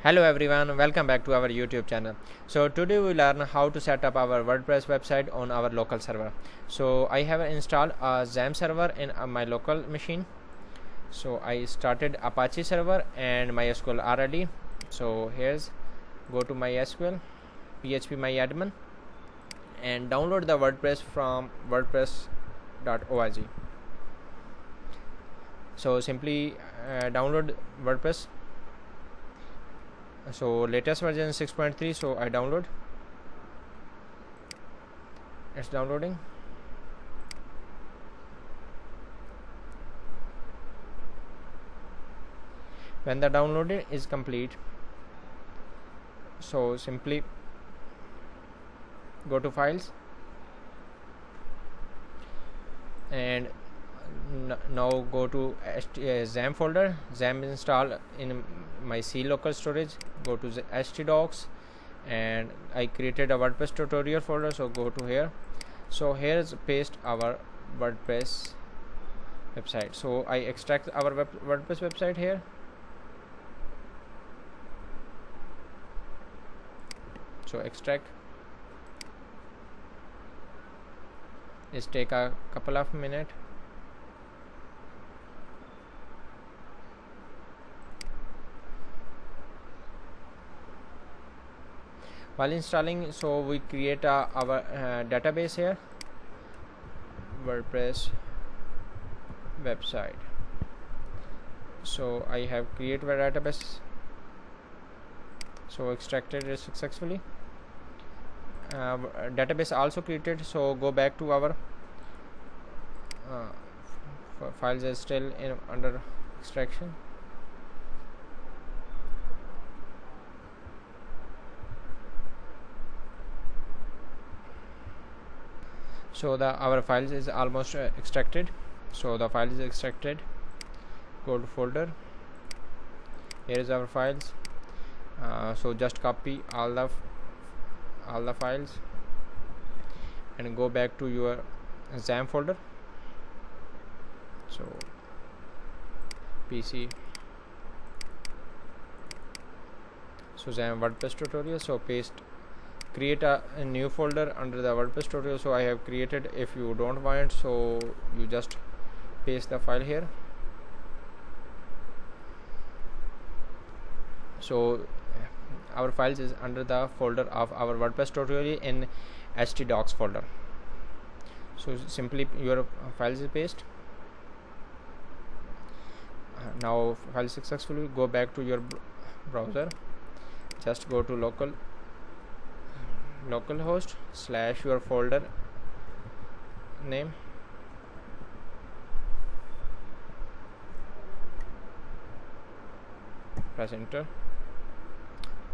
Hello everyone, welcome back to our YouTube channel. So today we learn how to set up our WordPress website on our local server. So I have installed a XAMPP server in my local machine. So I started Apache server and MySQL already. So here's go to MySQL, PHP myadmin, and download the WordPress from wordpress.org. So simply download WordPress. So latest version 6.3, so I download. It's downloading. When the downloading is complete, so simply go to files and now go to XAMPP folder. XAMPP installed in my C local storage. Go to the htdocs, and I created a WordPress tutorial folder, so go to here. So here is paste our WordPress website. So I extract our WordPress website here. So extract. This take a couple of minutes. While installing, so we create our database here, WordPress website. So I have created a database, so extracted it successfully. Database also created, so go back to our files are still under extraction. So our files is almost extracted. So the file is extracted. Go to folder. Here is our files. So just copy all the files and go back to your XAMPP folder. So PC. So XAMPP WordPress tutorial. So paste. Create a new folder under the WordPress tutorial. So I have created. If you don't want, so you just paste the file here. So our files is under the folder of our WordPress tutorial in htdocs folder. So simply your files is paste. Now file successfully. Go back to your browser. Just go to localhost / your folder name, press enter.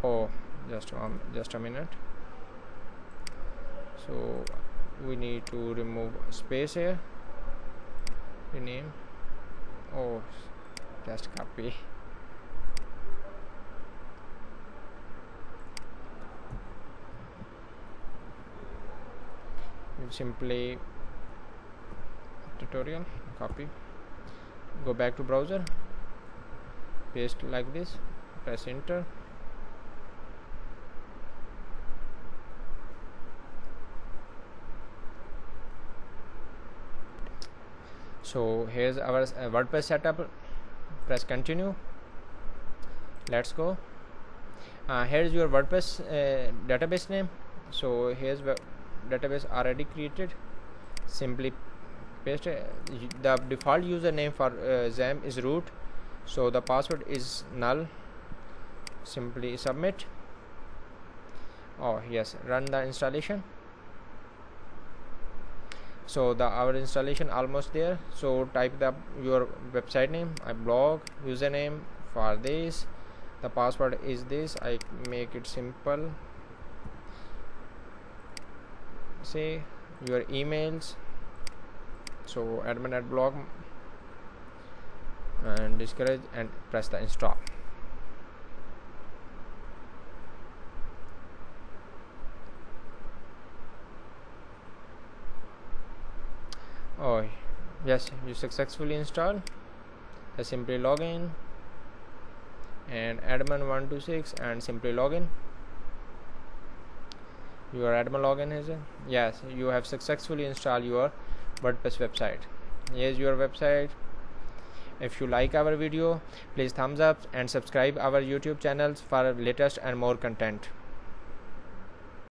Oh, just a minute. So we need to remove space here. Rename. Oh, just copy. Simply tutorial, copy, go back to browser, paste like this, press enter. So here's our WordPress setup. Press continue. Let's go. Here's your WordPress database name. So here's database already created. Simply paste it. The default username for XAMPP is root, so the password is null. Simply submit. Oh yes, run the installation. So our installation almost there. So type your website name, blog username for this. The password is this. I make it simple. Say your emails. So admin@blog and discourage and press the install. Oh yes, you successfully installed. Simply log in and admin126 and simply login. Your admin login is it? Yes, you have successfully installed your WordPress website. Here's your website. If you like our video, please thumbs up and subscribe our YouTube channels for latest and more content.